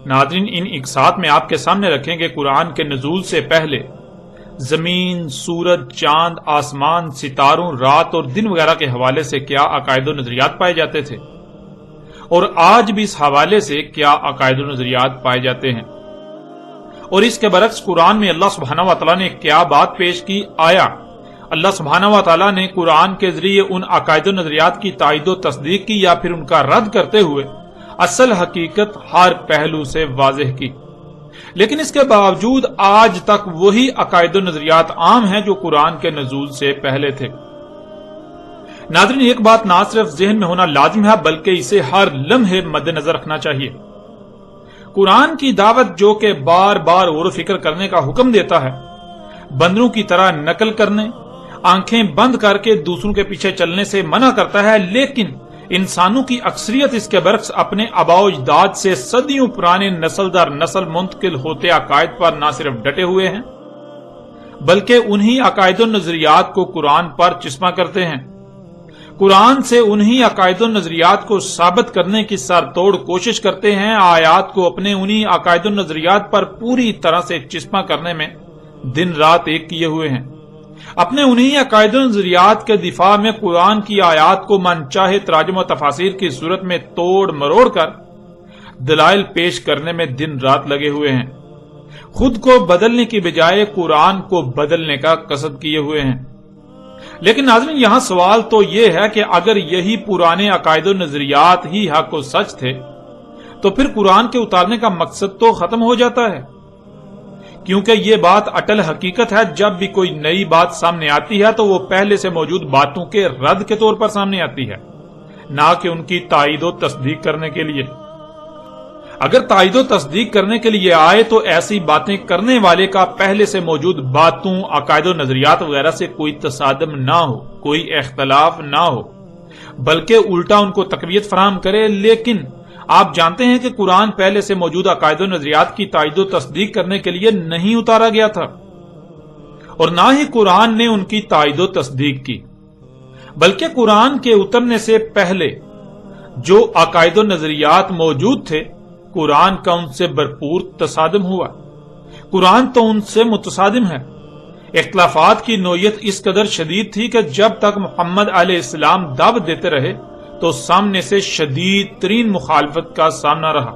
ناظرین، ان اقساط میں آپ کے سامنے رکھیں کہ قرآن کے نزول سے پہلے زمین، سورج، چاند، آسمان، ستاروں، رات اور دن وغیرہ کے حوالے سے کیا عقائد و نظریات پائے جاتے تھے، اور آج بھی اس حوالے سے کیا عقائد و نظریات پائے جاتے ہیں، اور اس کے برعکس قرآن میں اللہ سبحانہ و تعالیٰ نے کیا بات پیش کی۔ آیا اللہ سبحانہ و تعالیٰ نے قرآن کے ذریعے ان عقائد و نظریات کی تائید و تصدیق کی، یا پھر ان کا رد کرتے ہوئے اصل حقیقت ہر پہلو سے واضح کی؟ لیکن اس کے باوجود آج تک وہی عقائد و نظریات عام ہیں جو قرآن کے نزول سے پہلے تھے۔ ناظرین، ایک بات نہ صرف ذہن میں ہونا لازم ہے بلکہ اسے ہر لمحے مد نظر رکھنا چاہیے۔ قرآن کی دعوت جو کہ بار بار غور و فکر کرنے کا حکم دیتا ہے، بندروں کی طرح نقل کرنے، آنکھیں بند کر کے دوسروں کے پیچھے چلنے سے منع کرتا ہے، لیکن انسانوں کی اکثریت اس کے برعکس اپنے آباء و اجداد سے صدیوں پرانے نسل در نسل منتقل ہوتے عقائد پر نہ صرف ڈٹے ہوئے ہیں بلکہ انہی عقائد و نظریات کو قرآن پر چسپاں کرتے ہیں۔ قرآن سے انہی عقائد و نظریات کو ثابت کرنے کی سر توڑ کوشش کرتے ہیں، آیات کو اپنے انہی عقائد و نظریات پر پوری طرح سے چسپاں کرنے میں دن رات ایک کیے ہوئے ہیں۔ اپنے انہی عقائد و نظریات کے دفاع میں قرآن کی آیات کو من چاہے تراجم و تفاسیر کی صورت میں توڑ مروڑ کر دلائل پیش کرنے میں دن رات لگے ہوئے ہیں، خود کو بدلنے کی بجائے قرآن کو بدلنے کا قصد کیے ہوئے ہیں۔ لیکن ناظرین، یہاں سوال تو یہ ہے کہ اگر یہی پرانے عقائد و نظریات ہی حق و سچ تھے تو پھر قرآن کے اتارنے کا مقصد تو ختم ہو جاتا ہے، کیونکہ یہ بات اٹل حقیقت ہے، جب بھی کوئی نئی بات سامنے آتی ہے تو وہ پہلے سے موجود باتوں کے رد کے طور پر سامنے آتی ہے، نہ کہ ان کی تائید و تصدیق کرنے کے لیے۔ اگر تائید و تصدیق کرنے کے لیے آئے تو ایسی باتیں کرنے والے کا پہلے سے موجود باتوں، عقائد و نظریات وغیرہ سے کوئی تصادم نہ ہو، کوئی اختلاف نہ ہو، بلکہ الٹا ان کو تقویت فراہم کرے۔ لیکن آپ جانتے ہیں کہ قرآن پہلے سے موجود عقائد و نظریات کی تائید و تصدیق کرنے کے لیے نہیں اتارا گیا تھا، اور نہ ہی قرآن نے ان کی تائید و تصدیق کی، بلکہ قرآن کے اترنے سے پہلے جو عقائد و نظریات موجود تھے، قرآن کا ان سے بھرپور تصادم ہوا۔ قرآن تو ان سے متصادم ہے۔ اختلافات کی نوعیت اس قدر شدید تھی کہ جب تک محمد علیہ السلام دعوت دیتے رہے تو سامنے سے شدید ترین مخالفت کا سامنا رہا،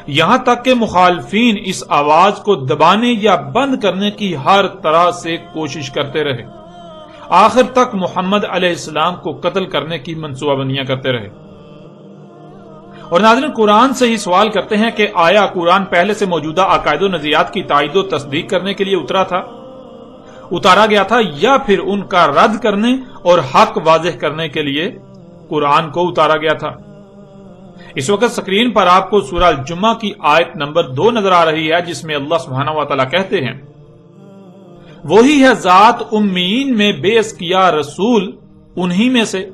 یہاں تک کہ مخالفین اس آواز کو دبانے یا بند کرنے کی ہر طرح سے کوشش کرتے رہے، آخر تک محمد علیہ السلام کو قتل کرنے کی منصوبہ بندیاں کرتے رہے۔ اور ناظرین، قرآن سے ہی سوال کرتے ہیں کہ آیا قرآن پہلے سے موجودہ عقائد و نظریات کی تائید و تصدیق کرنے کے لیے اتارا گیا تھا، یا پھر ان کا رد کرنے اور حق واضح کرنے کے لیے قرآن کو اتارا گیا تھا؟ اس وقت سکرین پر آپ کو سورہ الجمعہ کی آیت نمبر 2 نظر آ رہی ہے، جس میں اللہ سبحانہ و تعالیٰ کہتے ہیں، وہی ہے ذات امیین میں بیعث کیا رسول انہی میں سے،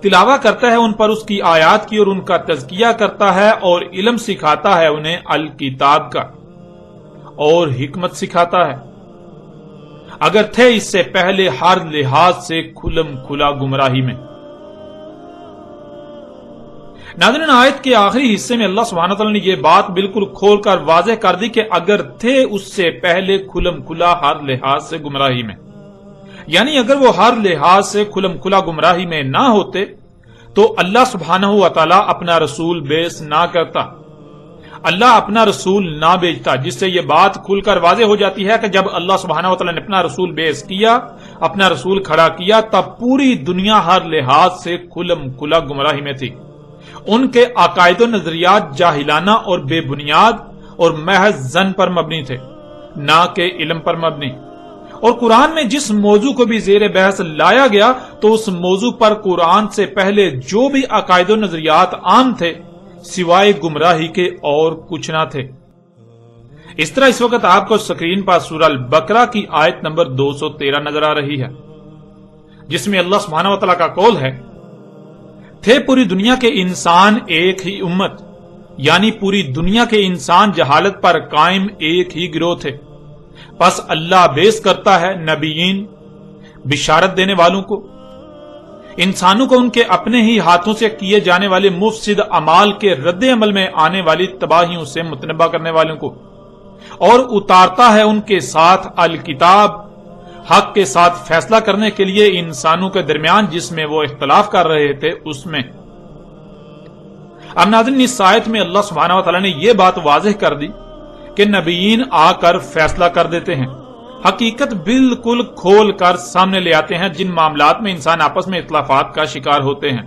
تلاوہ کرتا ہے ان پر اس کی آیات کی اور ان کا تزکیہ کرتا ہے اور علم سکھاتا ہے انہیں الکتاب کا اور حکمت سکھاتا ہے، اگر تھے اس سے پہلے ہر لحاظ سے کھلم کھلا گمراہی میں۔ ناظرین، آیت کے آخری حصے میں اللہ سبحانہ وتعالی نے یہ بات بالکل کھول کر واضح کر دی کہ اگر تھے اس سے پہلے کھلم کھلا ہر لحاظ سے گمراہی میں، یعنی اگر وہ ہر لحاظ سے کھلم کھلا گمراہی میں نہ ہوتے تو اللہ سبحانہ وتعالی اپنا رسول بیعث نہ کرتا، اللہ اپنا رسول نہ بھیجتا، جس سے یہ بات کھل کر واضح ہو جاتی ہے کہ جب اللہ سبحانہ وتعالی نے اپنا رسول بیعث کیا، اپنا رسول کھڑا کیا، تب پوری دنیا ہر لحاظ سے کھلم کھلا گمراہی میں تھی۔ ان کے عقائد و نظریات جاہلانہ اور بے بنیاد اور محض ظن پر مبنی تھے، نہ کہ علم پر مبنی۔ اور قرآن میں جس موضوع کو بھی زیر بحث لایا گیا تو اس موضوع پر قرآن سے پہلے جو بھی عقائد و نظریات عام تھے سوائے گمراہی کے اور کچھ نہ تھے۔ اس طرح اس وقت آپ کو سکرین پر سورہ البقرہ کی آیت نمبر 213 نظر آ رہی ہے، جس میں اللہ سبحانہ و تعالیٰ کا قول ہے، تھے پوری دنیا کے انسان ایک ہی امت، یعنی پوری دنیا کے انسان جہالت پر قائم ایک ہی گروہ تھے، پس اللہ بیعث کرتا ہے نبیین بشارت دینے والوں کو، انسانوں کو ان کے اپنے ہی ہاتھوں سے کیے جانے والے مفسد اعمال کے رد عمل میں آنے والی تباہیوں سے متنبہ کرنے والوں کو، اور اتارتا ہے ان کے ساتھ الکتاب، حق کے ساتھ فیصلہ کرنے کے لیے انسانوں کے درمیان جس میں وہ اختلاف کر رہے تھے اس میں۔ اب ناظرین، اس آیت میں اللہ سبحانہ و تعالیٰ نے یہ بات واضح کر دی کہ نبیین آ کر فیصلہ کر دیتے ہیں، حقیقت بالکل کھول کر سامنے لے آتے ہیں جن معاملات میں انسان آپس میں اختلافات کا شکار ہوتے ہیں۔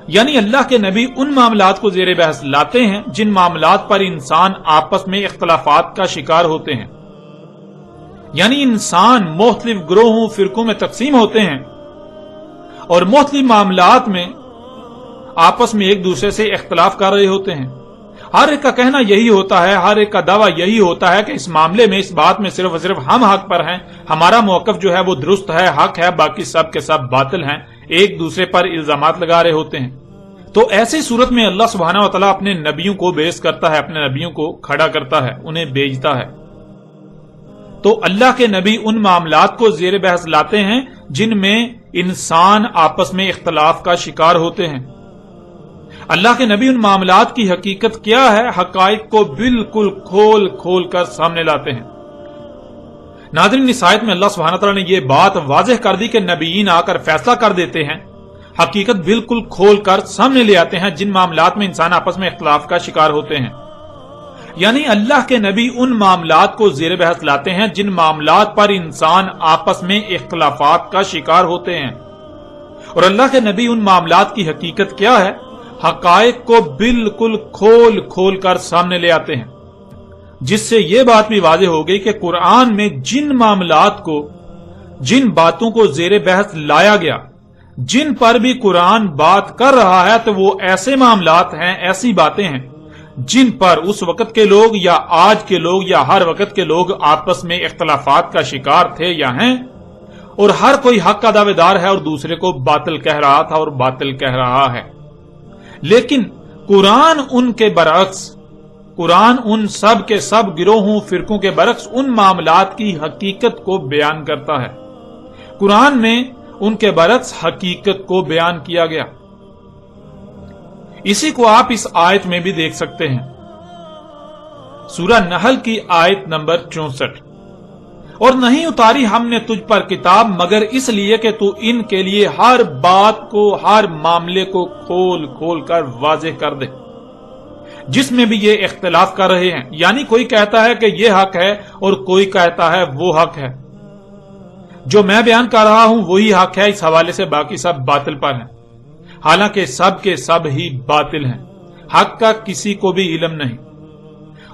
یعنی اللہ کے نبی ان معاملات کو زیر بحث لاتے ہیں جن معاملات پر انسان آپس میں اختلافات کا شکار ہوتے ہیں۔ یعنی انسان مختلف گروہوں فرقوں میں تقسیم ہوتے ہیں اور مختلف معاملات میں آپس میں ایک دوسرے سے اختلاف کر رہے ہوتے ہیں۔ ہر ایک کا کہنا یہی ہوتا ہے، ہر ایک کا دعویٰ یہی ہوتا ہے کہ اس معاملے میں، اس بات میں صرف اور صرف ہم حق پر ہیں، ہمارا موقف جو ہے وہ درست ہے، حق ہے، باقی سب کے سب باطل ہیں، ایک دوسرے پر الزامات لگا رہے ہوتے ہیں۔ تو ایسی صورت میں اللہ سبحانہ و تعالیٰ اپنے نبیوں کو بیعث کرتا ہے، اپنے نبیوں کو کھڑا کرتا ہے، انہیں بھیجتا ہے۔ تو اللہ کے نبی ان معاملات کو زیر بحث لاتے ہیں جن میں انسان آپس میں اختلاف کا شکار ہوتے ہیں۔ اللہ کے نبی ان معاملات کی حقیقت کیا ہے، حقائق کو بالکل کھول کھول کر سامنے لاتے ہیں۔ ناظرین، اس آیت میں اللہ سبحانہ تعالیٰ نے یہ بات واضح کر دی کہ نبیین آ کر فیصلہ کر دیتے ہیں، حقیقت بالکل کھول کر سامنے لے آتے ہیں جن معاملات میں انسان آپس میں اختلاف کا شکار ہوتے ہیں۔ یعنی اللہ کے نبی ان معاملات کو زیر بحث لاتے ہیں جن معاملات پر انسان آپس میں اختلافات کا شکار ہوتے ہیں، اور اللہ کے نبی ان معاملات کی حقیقت کیا ہے، حقائق کو بالکل کھول کھول کر سامنے لے آتے ہیں، جس سے یہ بات بھی واضح ہو گئی کہ قرآن میں جن معاملات کو، جن باتوں کو زیر بحث لایا گیا، جن پر بھی قرآن بات کر رہا ہے، تو وہ ایسے معاملات ہیں، ایسی باتیں ہیں جن پر اس وقت کے لوگ یا آج کے لوگ یا ہر وقت کے لوگ آپس میں اختلافات کا شکار تھے یا ہیں، اور ہر کوئی حق کا دعوے دار ہے اور دوسرے کو باطل کہہ رہا تھا اور باطل کہہ رہا ہے۔ لیکن قرآن ان کے برعکس، قرآن ان سب کے سب گروہوں فرقوں کے برعکس ان معاملات کی حقیقت کو بیان کرتا ہے۔ قرآن میں ان کے برعکس حقیقت کو بیان کیا گیا۔ اسی کو آپ اس آیت میں بھی دیکھ سکتے ہیں، سورہ نحل کی آیت نمبر 64، اور نہیں اتاری ہم نے تجھ پر کتاب مگر اس لیے کہ تو ان کے لیے ہر بات کو، ہر معاملے کو کھول کھول کر واضح کر دے جس میں بھی یہ اختلاف کر رہے ہیں۔ یعنی کوئی کہتا ہے کہ یہ حق ہے اور کوئی کہتا ہے وہ حق ہے، جو میں بیان کر رہا ہوں وہی حق ہے، اس حوالے سے باقی سب باطل پر ہیں، حالانکہ سب کے سب ہی باطل ہیں، حق کا کسی کو بھی علم نہیں۔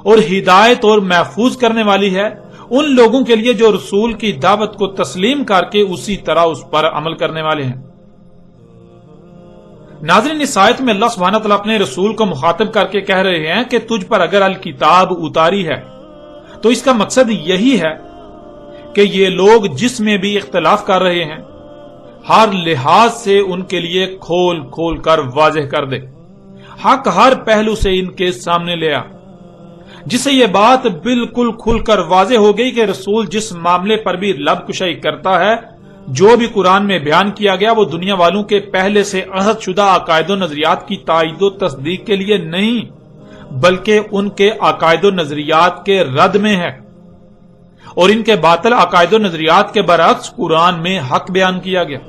اور ہدایت اور محفوظ کرنے والی ہے ان لوگوں کے لیے جو رسول کی دعوت کو تسلیم کر کے اسی طرح اس پر عمل کرنے والے ہیں۔ ناظرین، اس آیت میں اللہ سبحانہ تعالیٰ اپنے رسول کو مخاطب کر کے کہہ رہے ہیں کہ تجھ پر اگر الکتاب اتاری ہے تو اس کا مقصد یہی ہے کہ یہ لوگ جس میں بھی اختلاف کر رہے ہیں ہر لحاظ سے ان کے لیے کھول کھول کر واضح کر دے، حق ہر پہلو سے ان کے سامنے لے آ، جس سے یہ بات بالکل کھل کر واضح ہو گئی کہ رسول جس معاملے پر بھی لب کشائی کرتا ہے، جو بھی قرآن میں بیان کیا گیا، وہ دنیا والوں کے پہلے سے عہد شدہ عقائد و نظریات کی تائید و تصدیق کے لیے نہیں، بلکہ ان کے عقائد و نظریات کے رد میں ہے، اور ان کے باطل عقائد و نظریات کے برعکس قرآن میں حق بیان کیا گیا۔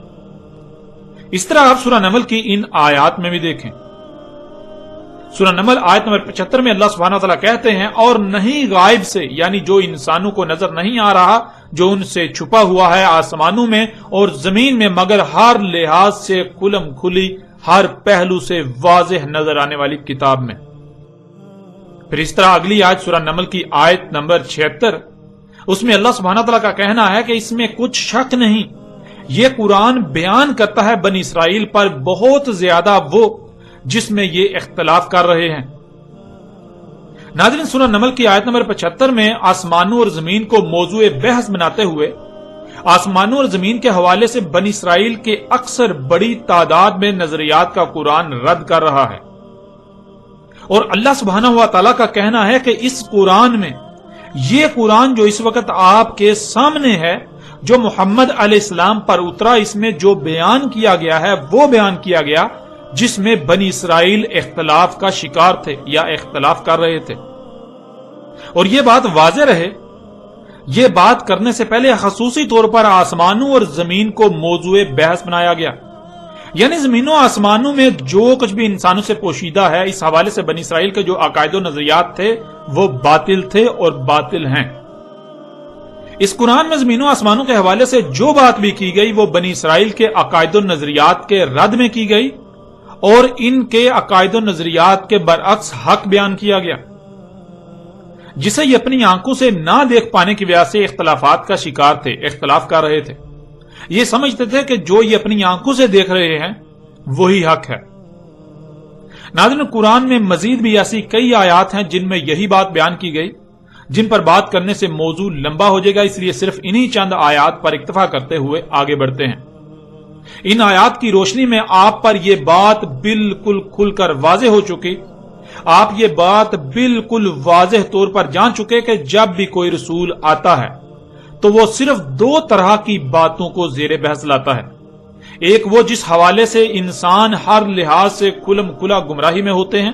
اس طرح آپ سورہ نمل کی ان آیات میں بھی دیکھیں۔ سورہ نمل آیت نمبر 75 میں اللہ سبحانہ وتعالیٰ کہتے ہیں، اور نہیں غائب سے، یعنی جو انسانوں کو نظر نہیں آ رہا، جو ان سے چھپا ہوا ہے آسمانوں میں اور زمین میں، مگر ہر لحاظ سے کھلم کھلی، ہر پہلو سے واضح نظر آنے والی کتاب میں۔ پھر اس طرح اگلی آیت سورہ نمل کی آیت نمبر 76، اس میں اللہ سبحانہ وتعالیٰ کا کہنا ہے کہ اس میں کچھ شک نہیں، یہ قرآن بیان کرتا ہے بنی اسرائیل پر بہت زیادہ وہ جس میں یہ اختلاف کر رہے ہیں۔ ناظرین، سورہ نمل کی آیت نمبر 75 میں آسمانوں اور زمین کو موضوع بحث بناتے ہوئے آسمانوں اور زمین کے حوالے سے بنی اسرائیل کے اکثر بڑی تعداد میں نظریات کا قرآن رد کر رہا ہے، اور اللہ سبحانہ و تعالیٰ کا کہنا ہے کہ اس قرآن میں، یہ قرآن جو اس وقت آپ کے سامنے ہے، جو محمد علیہ السلام پر اترا اس میں جو بیان کیا گیا ہے وہ بیان کیا گیا جس میں بنی اسرائیل اختلاف کا شکار تھے یا اختلاف کر رہے تھے. اور یہ بات واضح رہے، یہ بات کرنے سے پہلے خصوصی طور پر آسمانوں اور زمین کو موضوع بحث بنایا گیا. یعنی زمینوں آسمانوں میں جو کچھ بھی انسانوں سے پوشیدہ ہے، اس حوالے سے بنی اسرائیل کے جو عقائد و نظریات تھے وہ باطل تھے اور باطل ہیں. اس قرآن میں زمینوں آسمانوں کے حوالے سے جو بات بھی کی گئی وہ بنی اسرائیل کے عقائد و نظریات کے رد میں کی گئی اور ان کے عقائد و نظریات کے برعکس حق بیان کیا گیا، جسے یہ اپنی آنکھوں سے نہ دیکھ پانے کی وجہ سے اختلافات کا شکار تھے، اختلاف کر رہے تھے. یہ سمجھتے تھے کہ جو یہ اپنی آنکھوں سے دیکھ رہے ہیں وہی حق ہے. ناظرین، قرآن میں مزید بھی ایسی کئی آیات ہیں جن میں یہی بات بیان کی گئی، جن پر بات کرنے سے موضوع لمبا ہو جائے گا، اس لیے صرف انہی چند آیات پر اکتفا کرتے ہوئے آگے بڑھتے ہیں. ان آیات کی روشنی میں آپ پر یہ بات بالکل کھل کر واضح ہو چکی، آپ یہ بات بالکل واضح طور پر جان چکے کہ جب بھی کوئی رسول آتا ہے تو وہ صرف دو طرح کی باتوں کو زیر بحث لاتا ہے. ایک وہ جس حوالے سے انسان ہر لحاظ سے کھلم کھلا گمراہی میں ہوتے ہیں،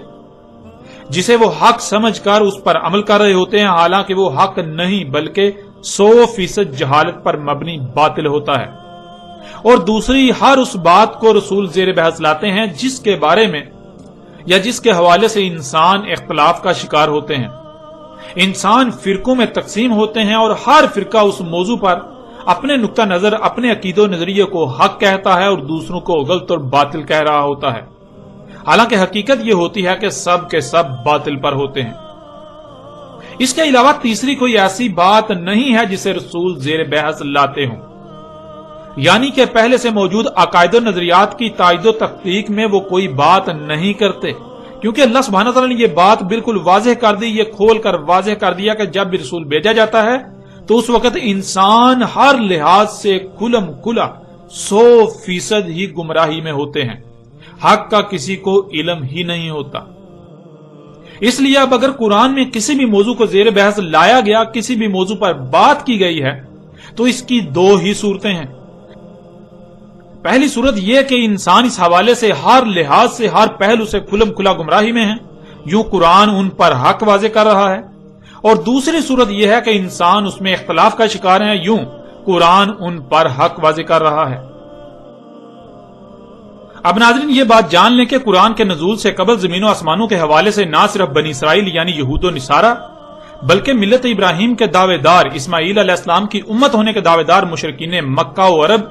جسے وہ حق سمجھ کر اس پر عمل کر رہے ہوتے ہیں، حالانکہ وہ حق نہیں بلکہ 100% جہالت پر مبنی باطل ہوتا ہے. اور دوسری ہر اس بات کو رسول زیر بحث لاتے ہیں جس کے بارے میں یا جس کے حوالے سے انسان اختلاف کا شکار ہوتے ہیں. انسان فرقوں میں تقسیم ہوتے ہیں اور ہر فرقہ اس موضوع پر اپنے نقطہ نظر، اپنے عقید و نظریے کو حق کہتا ہے اور دوسروں کو غلط اور باطل کہہ رہا ہوتا ہے، حالانکہ حقیقت یہ ہوتی ہے کہ سب کے سب باطل پر ہوتے ہیں. اس کے علاوہ تیسری کوئی ایسی بات نہیں ہے جسے رسول زیر بحث لاتے ہوں، یعنی کہ پہلے سے موجود عقائد و نظریات کی تائید و تحقیق میں وہ کوئی بات نہیں کرتے، کیونکہ اللہ سبحانہ تعالیٰ نے یہ بات بالکل واضح کر دی، یہ کھول کر واضح کر دیا کہ جب بھی رسول بھیجا جاتا ہے تو اس وقت انسان ہر لحاظ سے کھلم کھلا 100% ہی گمراہی میں ہوتے ہیں، حق کا کسی کو علم ہی نہیں ہوتا. اس لیے اب اگر قرآن میں کسی بھی موضوع کو زیر بحث لایا گیا، کسی بھی موضوع پر بات کی گئی ہے، تو اس کی دو ہی صورتیں ہیں. پہلی صورت یہ کہ انسان اس حوالے سے ہر لحاظ سے، ہر پہلو سے کھلم کھلا گمراہی میں ہے، یوں قرآن ان پر حق واضح کر رہا ہے. اور دوسری صورت یہ ہے کہ انسان اس میں اختلاف کا شکار ہے، یوں قرآن ان پر حق واضح کر رہا ہے. اب ناظرین، یہ بات جان لیں کہ قرآن کے نزول سے قبل زمین و آسمانوں کے حوالے سے نہ صرف بنی اسرائیل یعنی یہود و نصارہ، بلکہ ملت ابراہیم کے دعوے دار، اسماعیل علیہ السلام کی امت ہونے کے دعوے دار مشرکین مکہ و عرب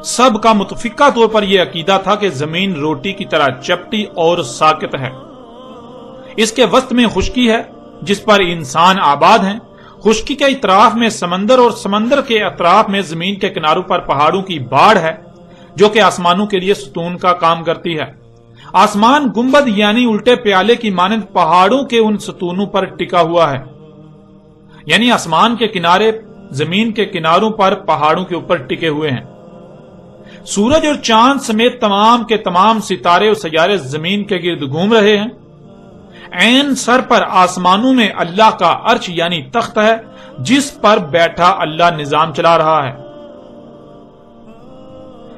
سب کا متفقہ طور پر یہ عقیدہ تھا کہ زمین روٹی کی طرح چپٹی اور ساکت ہے. اس کے وسط میں خشکی ہے جس پر انسان آباد ہیں، خشکی کے اطراف میں سمندر اور سمندر کے اطراف میں زمین کے کناروں پر پہاڑوں کی باڑ ہے جو کہ آسمانوں کے لیے ستون کا کام کرتی ہے. آسمان گنبد یعنی الٹے پیالے کی مانند پہاڑوں کے ان ستونوں پر ٹکا ہوا ہے، یعنی آسمان کے کنارے زمین کے کناروں پر پہاڑوں کے اوپر ٹکے ہوئے ہیں. سورج اور چاند سمیت تمام کے تمام ستارے اور سیارے زمین کے گرد گھوم رہے ہیں. عین سر پر آسمانوں میں اللہ کا عرش یعنی تخت ہے جس پر بیٹھا اللہ نظام چلا رہا ہے.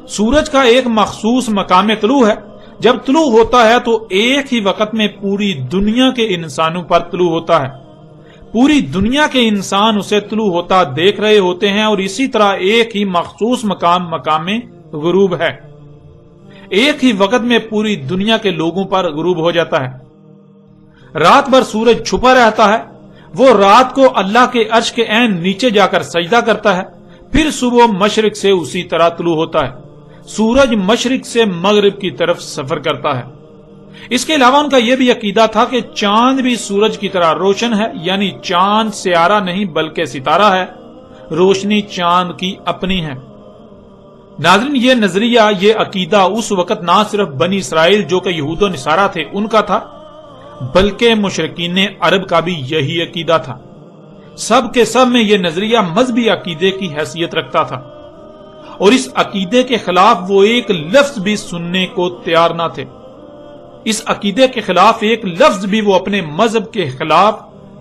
سورج کا ایک مخصوص مقام طلوع ہے، جب طلوع ہوتا ہے تو ایک ہی وقت میں پوری دنیا کے انسانوں پر طلوع ہوتا ہے. پوری دنیا کے انسان اسے طلوع ہوتا دیکھ رہے ہوتے ہیں، اور اسی طرح ایک ہی مخصوص مقام غروب ہے. ایک ہی وقت میں پوری دنیا کے لوگوں پر غروب ہو جاتا ہے. رات بھر سورج چھپا رہتا ہے، وہ رات کو اللہ کے عرش کے عین نیچے جا کر سجدہ کرتا ہے، پھر صبح مشرق سے اسی طرح طلوع ہوتا ہے. سورج مشرق سے مغرب کی طرف سفر کرتا ہے. اس کے علاوہ ان کا یہ بھی عقیدہ تھا کہ چاند بھی سورج کی طرح روشن ہے، یعنی چاند سیارہ نہیں بلکہ ستارہ ہے، روشنی چاند کی اپنی ہے. ناظرین، یہ نظریہ، یہ عقیدہ اس وقت نہ صرف بنی اسرائیل جو کہ یہود و نصارہ تھے ان کا تھا، بلکہ مشرکین عرب کا بھی یہی عقیدہ تھا. سب کے سب میں یہ نظریہ مذہبی عقیدے کی حیثیت رکھتا تھا، اور اس عقیدے کے خلاف وہ ایک لفظ بھی سننے کو تیار نہ تھے. اس عقیدے کے خلاف ایک لفظ بھی وہ اپنے مذہب کے خلاف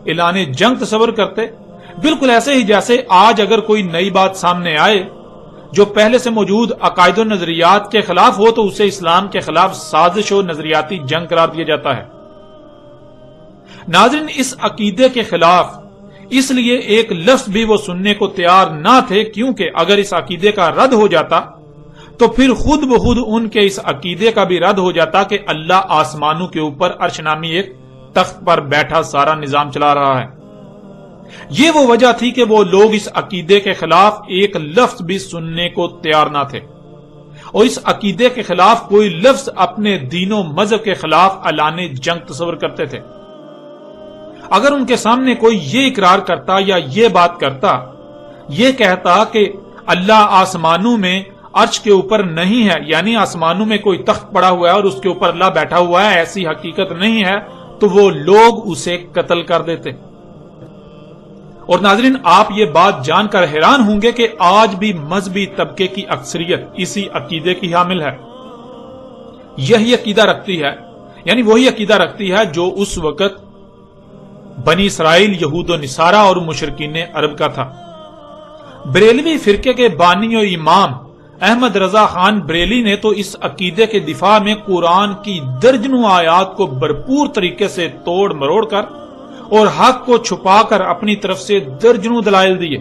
اعلان جنگ تصور کرتے، بالکل ایسے ہی جیسے آج اگر کوئی نئی بات سامنے آئے جو پہلے سے موجود عقائد و نظریات کے خلاف ہو تو اسے اسلام کے خلاف سازش و نظریاتی جنگ قرار دیا جاتا ہے۔ ناظرین، اس عقیدے کے خلاف اس لیے ایک لفظ بھی وہ سننے کو تیار نہ تھے، کیونکہ اگر اس عقیدے کا رد ہو جاتا تو پھر خود بخود ان کے اس عقیدے کا بھی رد ہو جاتا کہ اللہ آسمانوں کے اوپر عرش نامی ایک تخت پر بیٹھا سارا نظام چلا رہا ہے۔ یہ وہ وجہ تھی کہ وہ لوگ اس عقیدے کے خلاف ایک لفظ بھی سننے کو تیار نہ تھے، اور اس عقیدے کے خلاف کوئی لفظ اپنے دین و مذہب کے خلاف اعلان جنگ تصور کرتے تھے۔ اگر ان کے سامنے کوئی یہ اقرار کرتا یا یہ بات کرتا، یہ کہتا کہ اللہ آسمانوں میں عرش کے اوپر نہیں ہے، یعنی آسمانوں میں کوئی تخت پڑا ہوا ہے اور اس کے اوپر اللہ بیٹھا ہوا ہے، ایسی حقیقت نہیں ہے، تو وہ لوگ اسے قتل کر دیتے۔ اور ناظرین، آپ یہ بات جان کر حیران ہوں گے کہ آج بھی مذہبی طبقے کی اکثریت اسی عقیدے کی حامل ہے، یہی عقیدہ رکھتی ہے، یعنی وہی عقیدہ رکھتی ہے جو اس وقت بنی اسرائیل، یہود و نصارہ اور مشرکین عرب کا تھا۔ بریلوی فرقے کے بانی و امام احمد رضا خان بریلی نے تو اس عقیدے کے دفاع میں قرآن کی درجنوں آیات کو بھرپور طریقے سے توڑ مروڑ کر اور حق کو چھپا کر اپنی طرف سے درجنوں دلائل دیے،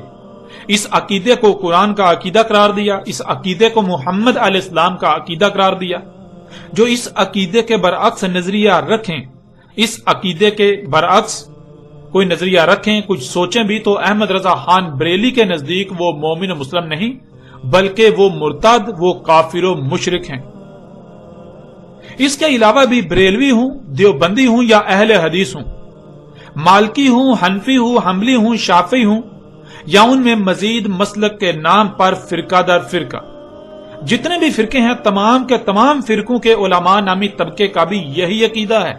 اس عقیدے کو قرآن کا عقیدہ قرار دیا، اس عقیدے کو محمد علیہ السلام کا عقیدہ قرار دیا۔ جو اس عقیدے کے برعکس نظریہ رکھیں، اس عقیدے کے برعکس کوئی نظریہ رکھیں، کچھ سوچیں بھی، تو احمد رضا خان بریلی کے نزدیک وہ مومن و مسلم نہیں بلکہ وہ مرتد، وہ کافر و مشرک ہیں۔ اس کے علاوہ بھی بریلوی ہوں، دیوبندی ہوں یا اہل حدیث ہوں، مالکی ہوں، حنفی ہوں، حنبلی ہوں، شافعی ہوں، یا ان میں مزید مسلک کے نام پر فرقہ در فرقہ جتنے بھی فرقے ہیں، تمام کے تمام فرقوں کے علماء نامی طبقے کا بھی یہی عقیدہ ہے،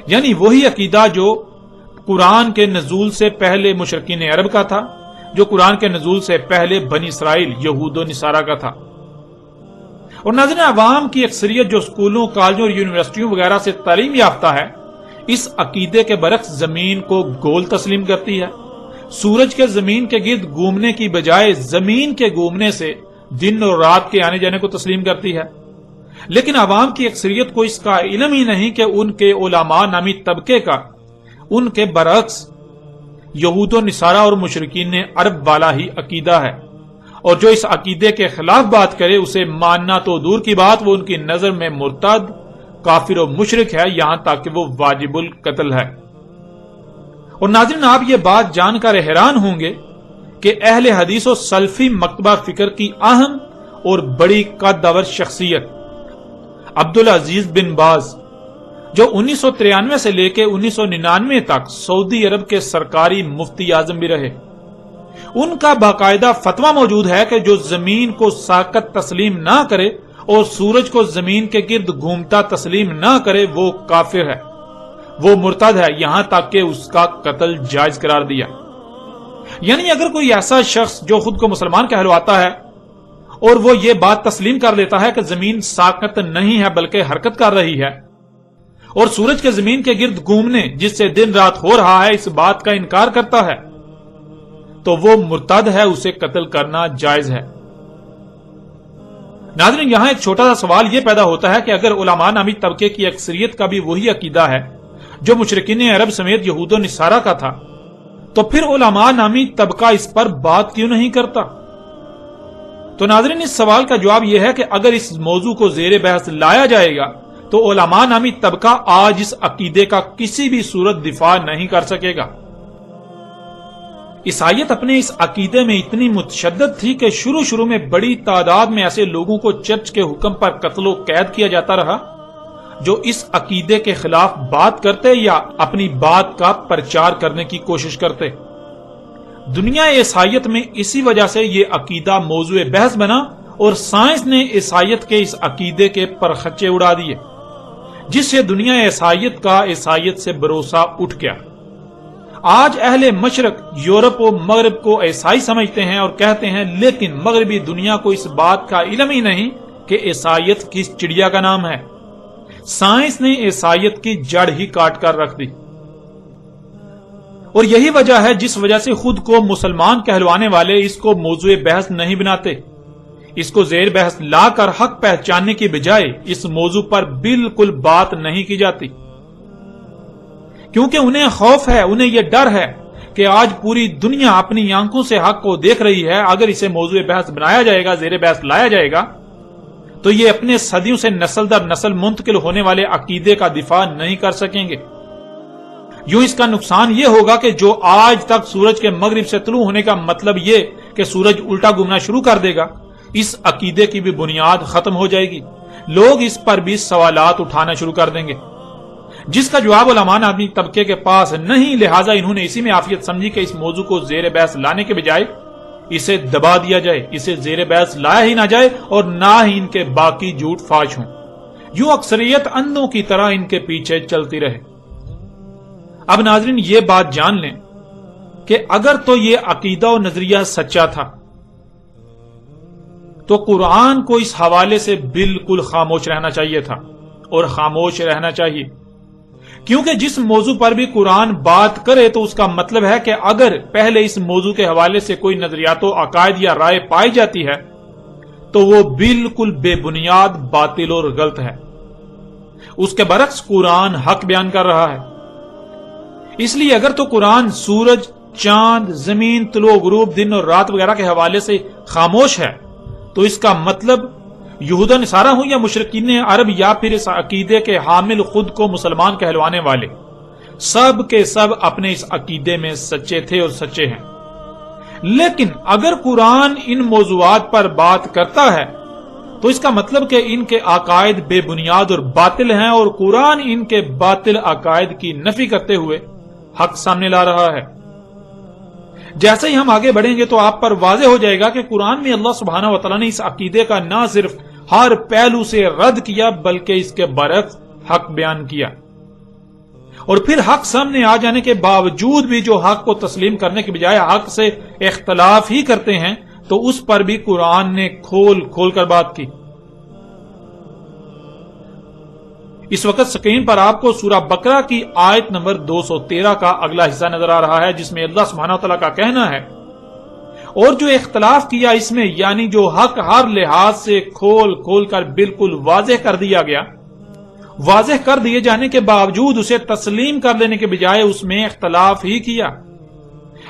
یعنی وہی عقیدہ جو قرآن کے نزول سے پہلے مشرکین عرب کا تھا، جو قرآن کے نزول سے پہلے بنی اسرائیل، یہود و نصارہ کا تھا۔ اور ناظرین، عوام کی اکثریت جو اسکولوں، کالجوں اور یونیورسٹیوں وغیرہ سے تعلیم یافتہ ہے، اس عقیدے کے برعکس زمین کو گول تسلیم کرتی ہے، سورج کے زمین کے گرد گھومنے کی بجائے زمین کے گھومنے سے دن اور رات کے آنے جانے کو تسلیم کرتی ہے۔ لیکن عوام کی اکثریت کو اس کا علم ہی نہیں کہ ان کے علماء نامی طبقے کا ان کے برعکس یہود و نصارہ اور مشرکین عرب والا ہی عقیدہ ہے، اور جو اس عقیدے کے خلاف بات کرے اسے ماننا تو دور کی بات، وہ ان کی نظر میں مرتد، کافر و مشرک ہے، یہاں تک کہ وہ واجب القتل ہے۔ اور ناظرین، آپ یہ بات جان کر حیران ہوں گے کہ اہل حدیث و سلفی مکتبہ فکر کی اہم اور بڑی قدور شخصیت عبدالعزیز بن باز، جو 1993 سے لے کے 1999 تک سعودی عرب کے سرکاری مفتی اعظم بھی رہے، ان کا باقاعدہ فتویٰ موجود ہے کہ جو زمین کو ساقط تسلیم نہ کرے اور سورج کو زمین کے گرد گھومتا تسلیم نہ کرے وہ کافر ہے، وہ مرتد ہے، یہاں تک کہ اس کا قتل جائز قرار دیا۔ یعنی اگر کوئی ایسا شخص جو خود کو مسلمان کہلواتا ہے اور وہ یہ بات تسلیم کر لیتا ہے کہ زمین ساقط نہیں ہے بلکہ حرکت کر رہی ہے، اور سورج کے زمین کے گرد گھومنے جس سے دن رات ہو رہا ہے اس بات کا انکار کرتا ہے، تو وہ مرتد ہے، اسے قتل کرنا جائز ہے۔ ناظرین، یہاں ایک چھوٹا سا سوال یہ پیدا ہوتا ہے کہ اگر علماء نامی طبقے کی اکثریت کا بھی وہی عقیدہ ہے جو مشرکین عرب سمیت یہود و نصارہ کا تھا، تو پھر علماء نامی طبقہ اس پر بات کیوں نہیں کرتا؟ تو ناظرین، اس سوال کا جواب یہ ہے کہ اگر اس موضوع کو زیر بحث لایا جائے گا تو علماء نامی طبقہ آج اس عقیدے کا کسی بھی صورت دفاع نہیں کر سکے گا۔ عیسائیت اپنے اس عقیدے میں اتنی متشدد تھی کہ شروع میں بڑی تعداد میں ایسے لوگوں کو چرچ کے حکم پر قتل و قید کیا جاتا رہا جو اس عقیدے کے خلاف بات کرتے یا اپنی بات کا پرچار کرنے کی کوشش کرتے۔ دنیا عیسائیت میں اسی وجہ سے یہ عقیدہ موضوع بحث بنا اور سائنس نے عیسائیت کے اس عقیدے کے پرخچے اڑا دیے، جس سے دنیا عیسائیت کا عیسائیت سے بھروسہ اٹھ گیا۔ آج اہل مشرق یورپ و مغرب کو عیسائی سمجھتے ہیں اور کہتے ہیں، لیکن مغربی دنیا کو اس بات کا علم ہی نہیں کہ عیسائیت کس چڑیا کا نام ہے۔ سائنس نے عیسائیت کی جڑ ہی کاٹ کر رکھ دی۔ اور یہی وجہ ہے جس وجہ سے خود کو مسلمان کہلوانے والے اس کو موضوع بحث نہیں بناتے. اس کو زیر بحث لا کر حق پہچاننے کی بجائے اس موضوع پر بالکل بات نہیں کی جاتی، کیونکہ انہیں خوف ہے، انہیں یہ ڈر ہے کہ آج پوری دنیا اپنی آنکھوں سے حق کو دیکھ رہی ہے. اگر اسے موضوع بحث بنایا جائے گا، زیر بحث لایا جائے گا، تو یہ اپنے صدیوں سے نسل در نسل منتقل ہونے والے عقیدے کا دفاع نہیں کر سکیں گے. یوں اس کا نقصان یہ ہوگا کہ جو آج تک سورج کے مغرب سے طلوع ہونے کا مطلب یہ کہ سورج الٹا گھومنا شروع کر دے گا، اس عقیدے کی بھی بنیاد ختم ہو جائے گی. لوگ اس پر بھی سوالات اٹھانا شروع کر دیں گے، جس کا جواب علماء نامی طبقے کے پاس نہیں. لہٰذا انہوں نے اسی میں عافیت سمجھی کہ اس موضوع کو زیر بحث لانے کے بجائے اسے دبا دیا جائے، اسے زیر بحث لایا ہی نہ جائے اور نہ ہی ان کے باقی جھوٹ فاش ہوں. یوں اکثریت اندھوں کی طرح ان کے پیچھے چلتی رہے. اب ناظرین یہ بات جان لیں کہ اگر تو یہ عقیدہ و نظریہ سچا تھا تو قرآن کو اس حوالے سے بالکل خاموش رہنا چاہیے تھا، اور خاموش رہنا چاہیے، کیونکہ جس موضوع پر بھی قرآن بات کرے تو اس کا مطلب ہے کہ اگر پہلے اس موضوع کے حوالے سے کوئی نظریات و عقائد یا رائے پائی جاتی ہے تو وہ بالکل بے بنیاد، باطل اور غلط ہے. اس کے برعکس قرآن حق بیان کر رہا ہے. اس لیے اگر تو قرآن سورج، چاند، زمین، طلوع غروب، دن اور رات وغیرہ کے حوالے سے خاموش ہے تو اس کا مطلب یہودا نصارہ ہوں یا مشرکین عرب یا پھر اس عقیدے کے حامل خود کو مسلمان کہلوانے والے، سب کے سب اپنے اس عقیدے میں سچے تھے اور سچے ہیں. لیکن اگر قرآن ان موضوعات پر بات کرتا ہے تو اس کا مطلب کہ ان کے عقائد بے بنیاد اور باطل ہیں، اور قرآن ان کے باطل عقائد کی نفی کرتے ہوئے حق سامنے لا رہا ہے. جیسے ہی ہم آگے بڑھیں گے تو آپ پر واضح ہو جائے گا کہ قرآن میں اللہ سبحانہ و تعالیٰ نے اس عقیدے کا نہ صرف ہر پہلو سے رد کیا بلکہ اس کے برعکس حق بیان کیا. اور پھر حق سامنے آ جانے کے باوجود بھی جو حق کو تسلیم کرنے کے بجائے حق سے اختلاف ہی کرتے ہیں تو اس پر بھی قرآن نے کھول کھول کر بات کی. اس وقت سکرین پر آپ کو سورہ بقرہ کی آیت نمبر 213 کا اگلا حصہ نظر آ رہا ہے، جس میں اللہ سبحانہ وتعالیٰ کا کہنا ہے، اور جو اختلاف کیا اس میں، یعنی جو حق ہر لحاظ سے کھول کھول کر بالکل واضح کر دیا گیا، واضح کر دیے جانے کے باوجود اسے تسلیم کر لینے کے بجائے اس میں اختلاف ہی کیا،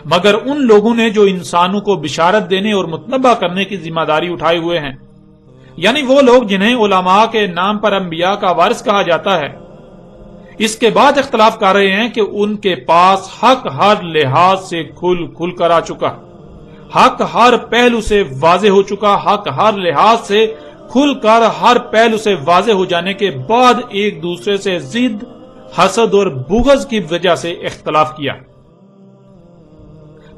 مگر ان لوگوں نے جو انسانوں کو بشارت دینے اور متنبہ کرنے کی ذمہ داری اٹھائے ہوئے ہیں، یعنی وہ لوگ جنہیں علماء کے نام پر انبیاء کا وارث کہا جاتا ہے، اس کے بعد اختلاف کر رہے ہیں کہ ان کے پاس حق ہر لحاظ سے کھل کھل کر آ چکا، حق ہر پہلو سے واضح ہو چکا. حق ہر لحاظ سے کھل کر ہر پہلو سے واضح ہو جانے کے بعد ایک دوسرے سے ضد، حسد اور بغض کی وجہ سے اختلاف کیا.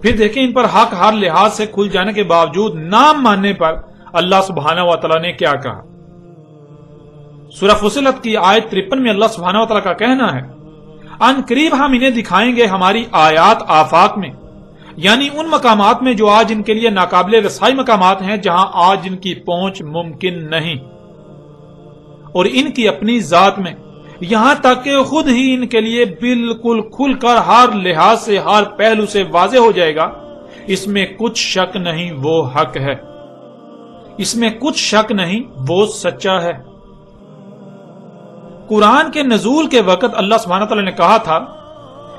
پھر دیکھیں ان پر حق ہر لحاظ سے کھل جانے کے باوجود نہ ماننے پر اللہ سبحانہ و تعالیٰ نے کیا کہا. سورہ فصلت کی آیت 53 میں اللہ سبحانہ و تعالیٰ کا کہنا ہے، ان قریب ہم انہیں دکھائیں گے ہماری آیات آفاق میں، یعنی ان مقامات میں جو آج ان کے لیے ناقابل رسائی مقامات ہیں، جہاں آج ان کی پہنچ ممکن نہیں، اور ان کی اپنی ذات میں، یہاں تک کہ خود ہی ان کے لیے بالکل کھل کر ہر لحاظ سے ہر پہلو سے واضح ہو جائے گا. اس میں کچھ شک نہیں وہ حق ہے، اس میں کچھ شک نہیں وہ سچا ہے. قرآن کے نزول کے وقت اللہ سبحانہ تعالیٰ نے کہا تھا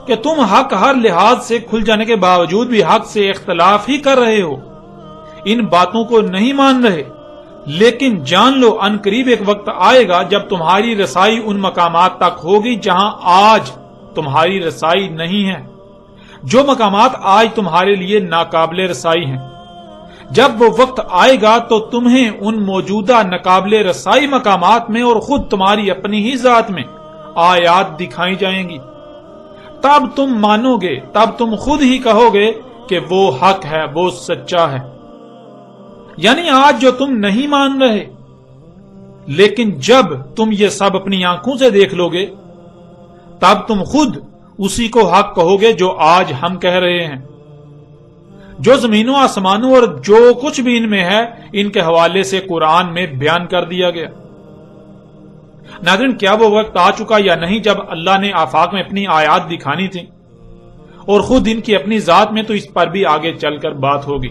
کہ تم حق ہر لحاظ سے کھل جانے کے باوجود بھی حق سے اختلاف ہی کر رہے ہو، ان باتوں کو نہیں مان رہے. لیکن جان لو ان قریب ایک وقت آئے گا جب تمہاری رسائی ان مقامات تک ہوگی جہاں آج تمہاری رسائی نہیں ہے، جو مقامات آج تمہارے لیے ناقابل رسائی ہیں. جب وہ وقت آئے گا تو تمہیں ان موجودہ ناقابل رسائی مقامات میں اور خود تمہاری اپنی ہی ذات میں آیات دکھائی جائیں گی. تب تم مانو گے، تب تم خود ہی کہو گے کہ وہ حق ہے، وہ سچا ہے. یعنی آج جو تم نہیں مان رہے، لیکن جب تم یہ سب اپنی آنکھوں سے دیکھ لو گے تب تم خود اسی کو حق کہو گے جو آج ہم کہہ رہے ہیں. جو زمینوں آسمانوں اور جو کچھ بھی ان میں ہے ان کے حوالے سے قرآن میں بیان کر دیا گیا. ناظرین، کیا وہ وقت آ چکا یا نہیں جب اللہ نے آفاق میں اپنی آیات دکھانی تھی اور خود ان کی اپنی ذات میں، تو اس پر بھی آگے چل کر بات ہوگی۔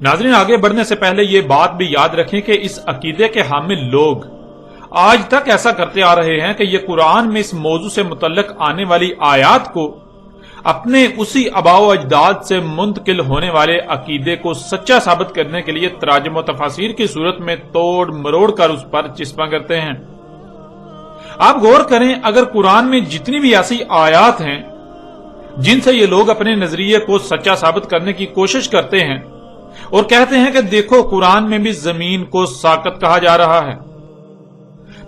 ناظرین، آگے بڑھنے سے پہلے یہ بات بھی یاد رکھیں کہ اس عقیدے کے حامل لوگ آج تک ایسا کرتے آ رہے ہیں کہ یہ قرآن میں اس موضوع سے متعلق آنے والی آیات کو اپنے اسی آباء و اجداد سے منتقل ہونے والے عقیدے کو سچا ثابت کرنے کے لیے تراجم و تفاسیر کی صورت میں توڑ مروڑ کر اس پر چسپاں کرتے ہیں۔ آپ غور کریں، اگر قرآن میں جتنی بھی ایسی آیات ہیں جن سے یہ لوگ اپنے نظریے کو سچا ثابت کرنے کی کوشش کرتے ہیں اور کہتے ہیں کہ دیکھو قرآن میں بھی زمین کو ساقط کہا جا رہا ہے،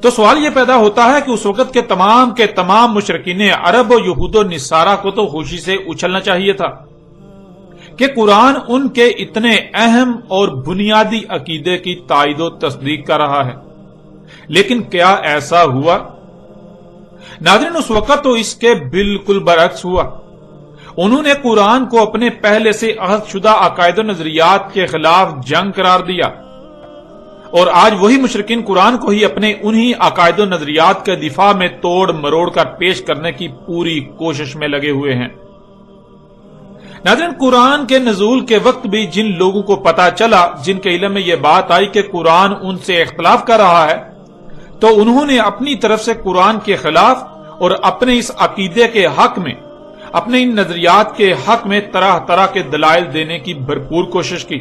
تو سوال یہ پیدا ہوتا ہے کہ اس وقت کے تمام مشرکین عرب و یہود و نصارہ کو تو خوشی سے اچھلنا چاہیے تھا کہ قرآن ان کے اتنے اہم اور بنیادی عقیدے کی تائید و تصدیق کر رہا ہے، لیکن کیا ایسا ہوا؟ ناظرین، اس وقت تو اس کے بالکل برعکس ہوا۔ انہوں نے قرآن کو اپنے پہلے سے عہد شدہ عقائد و نظریات کے خلاف جنگ قرار دیا، اور آج وہی مشرکین قرآن کو ہی اپنے انہی عقائد و نظریات کے دفاع میں توڑ مروڑ کر پیش کرنے کی پوری کوشش میں لگے ہوئے ہیں۔ ناظرین، قرآن کے نزول کے وقت بھی جن لوگوں کو پتا چلا، جن کے علم میں یہ بات آئی کہ قرآن ان سے اختلاف کر رہا ہے، تو انہوں نے اپنی طرف سے قرآن کے خلاف اور اپنے اس عقیدے کے حق میں، اپنے ان نظریات کے حق میں طرح طرح کے دلائل دینے کی بھرپور کوشش کی،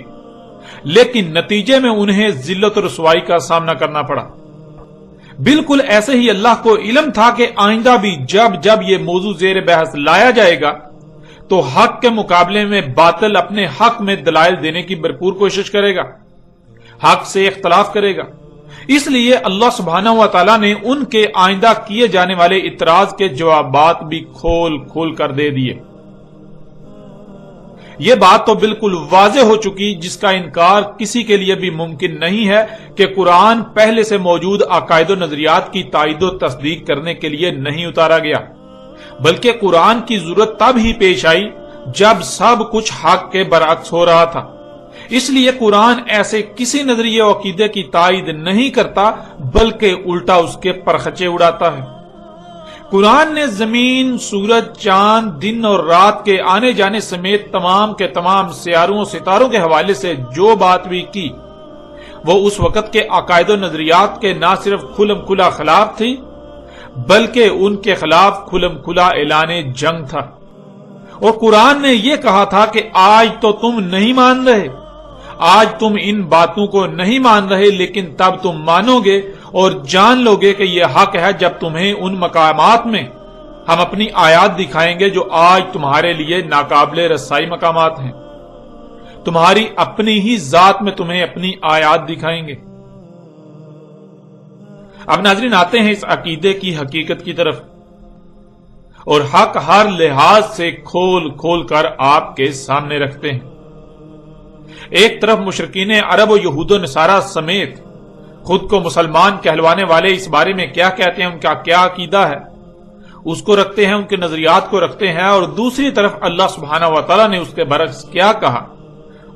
لیکن نتیجے میں انہیں ذلت و رسوائی کا سامنا کرنا پڑا۔ بالکل ایسے ہی اللہ کو علم تھا کہ آئندہ بھی جب یہ موضوع زیر بحث لایا جائے گا تو حق کے مقابلے میں باطل اپنے حق میں دلائل دینے کی بھرپور کوشش کرے گا، حق سے اختلاف کرے گا۔ اس لیے اللہ سبحانہ و تعالیٰ نے ان کے آئندہ کیے جانے والے اعتراض کے جوابات بھی کھول کھول کر دے دیے۔ یہ بات تو بالکل واضح ہو چکی، جس کا انکار کسی کے لیے بھی ممکن نہیں ہے کہ قرآن پہلے سے موجود عقائد و نظریات کی تائید و تصدیق کرنے کے لیے نہیں اتارا گیا، بلکہ قرآن کی ضرورت تب ہی پیش آئی جب سب کچھ حق کے برعکس ہو رہا تھا۔ اس لیے قرآن ایسے کسی نظریے و عقیدے کی تائید نہیں کرتا، بلکہ الٹا اس کے پرخچے اڑاتا ہے۔ قرآن نے زمین، سورج، چاند، دن اور رات کے آنے جانے سمیت تمام کے تمام سیاروں و ستاروں کے حوالے سے جو بات بھی کی، وہ اس وقت کے عقائد و نظریات کے نہ صرف کھلم کھلا خلاف تھی، بلکہ ان کے خلاف کھلم کھلا اعلان جنگ تھا۔ اور قرآن نے یہ کہا تھا کہ آج تو تم نہیں مان رہے، آج تم ان باتوں کو نہیں مان رہے، لیکن تب تم مانو گے اور جان لو گے کہ یہ حق ہے جب تمہیں ان مقامات میں ہم اپنی آیات دکھائیں گے جو آج تمہارے لیے ناقابل رسائی مقامات ہیں، تمہاری اپنی ہی ذات میں تمہیں اپنی آیات دکھائیں گے۔ اب ناظرین، آتے ہیں اس عقیدے کی حقیقت کی طرف، اور حق ہر لحاظ سے کھول کھول کر آپ کے سامنے رکھتے ہیں۔ ایک طرف مشرکین عرب و یہود و نصارہ سمیت خود کو مسلمان کہلوانے والے اس بارے میں کیا کہتے ہیں، ان کا کیا عقیدہ ہے، اس کو رکھتے ہیں، ان کے نظریات کو رکھتے ہیں، اور دوسری طرف اللہ سبحانہ و تعالیٰ نے اس کے برعکس کیا کہا